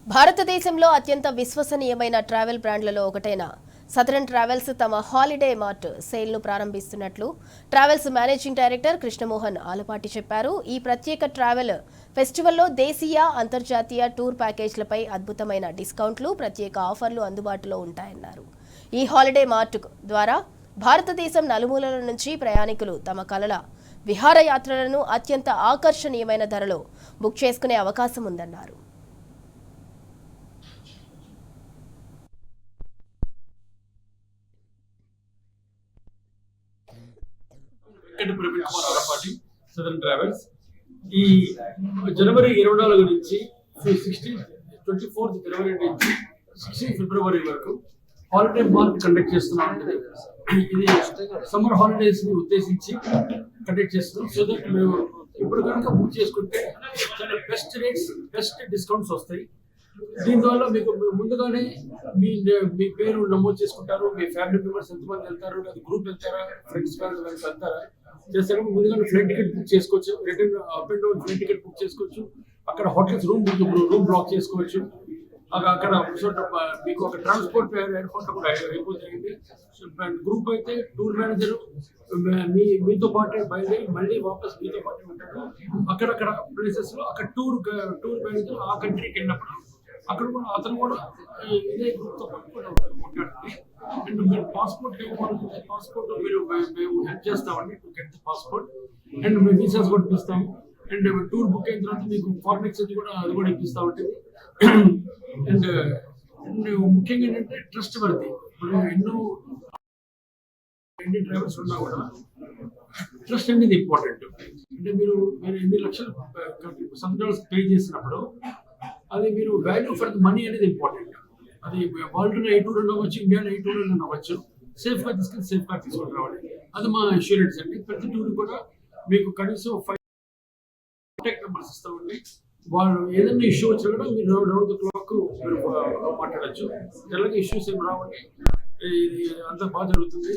భారతదేశంలో అత్యంత విశ్వసనీయమైన ట్రావెల్ బ్రాండ్లలో ఒకటైన సదరన్ ట్రావెల్స్ తమ హాలిడే మార్ట్ సేల్ను ప్రారంభిస్తున్నట్లు travels managing director Krishnamohan Alapati చెప్పారు. ఈ ప్రత్యేక ట్రావెల్ ఫెస్టివల్లో దేశీయ, అంతర్జాతీయ టూర్ ప్యాకేజ్లపై అద్భుతమైన డిస్కౌంట్లు, ప్రత్యేక ఆఫర్లు అందుబాటులో ఉంటాయన్నారు. ఈ హాలిడే మార్ట్ ద్వారా భారతదేశం నలుమూలల నుంచి ప్రయాణికులు తమ కలల విహారయాత్రలను అత్యంత ఆకర్షణీయమైన ధరలో బుక్ చేసుకునే అవకాశం ఉందన్నారు. సదరన్ ట్రావెల్స్ ఈ జనవరి 24 నుంచి 24 జనవరి నుంచి 16 ఫిబ్రవరి వరకు హాలిడే మార్ట్ కండక్ట్ చేస్తున్నాం. ఇది సమ్మర్ హాలిడేస్ ని ఉద్దేశించి కండక్ట్ చేస్తున్నాం. సో దట్ మేము ఇప్పుడు కనుక బుక్ చేసుకుంటే చాలా బెస్ట్ రేట్స్, బెస్ట్ డిస్కౌంట్స్ వస్తాయి. దీనివల్ల మీకు ముందుగానే మీ పేరు నమోదు చేసుకుంటారు. మీ ఫ్యామిలీ మెంబర్స్ ఎంతమంది వెళ్తారు, లేదా గ్రూప్ వెళ్తారా, ఫ్రెండ్స్ వెళ్తారా చేస్తారు. ముందుగానే ఫ్లైట్ టికెట్ బుక్ చేసుకోవచ్చు. Return up and down flight ticket book చేసుకోవచ్చు. అక్కడ హోటల్స్ రూమ్ బ్లాక్ చేసుకోవచ్చు. అక్కడ మీకు ఒక ట్రాన్స్పోర్ట్ ఎయిర్పోర్ట్ కూడా అయిపోతుంది. గ్రూప్ అయితే టూర్ మేనేజర్ మీతో పాటే బయలుదేరి మళ్ళీ వాపస్ మీతో పాటే ఉంటాడు. అక్కడక్కడ ప్లేసెస్ లో అక్కడ టూర్ మేనేజర్ ఆ కంట్రీకి వెళ్ళినప్పుడు అక్కడ కూడా అతను కూడా ఇదే గ్రూప్తో పాటు ఉంటాడు. అండ్ మీరు పాస్పోర్ట్ పాస్పోర్ట్ మేము హెల్ప్ చేస్తామండి to get the passport. And మేము వీసాస్ కూడా ఇప్పిస్తాము. అండ్ టూర్ బుక్ అయిన తర్వాత మీకు ఫారెన్ ఎక్స్చేంజ్ కూడా అది కూడా ఇప్పిస్తా ఉంటుంది. అండ్ ముఖ్యంగా ఏంటంటే ట్రస్ట్ వర్ది. ఇప్పుడు ఎన్ని డ్రైవర్స్ ఉన్నా కూడా ట్రస్ట్ అనేది ఇంపార్టెంట్. అంటే మీరు ఎన్ని లక్షలు $100 పే చేసినప్పుడు అది మీరు వాల్యూ ఫర్ ద మనీ అనేది ఇంపార్టెంట్. అది వరల్డ్లో ఏ టూర్ అవ్వచ్చు, ఇండియాలో ఏ టూర్ అవ్వచ్చు, సేఫ్గా తీసుకొని సేఫ్గా తీసుకొని రావాలి. అది మా ఇన్సూరెన్స్ అండి. ప్రతి టూర్ కూడా మీకు కనీసం 5 కాంటాక్ట్ నెంబర్స్ ఇస్తామండి. వాళ్ళు ఏదైనా ఇష్యూ వచ్చినా కూడా మీరు రౌండ్ ద క్లాక్ మీరు మాట్లాడచ్చు. జనరల్గా ఇష్యూస్ ఏమి రావండి. ఇది అంతా బాగా జరుగుతుంది.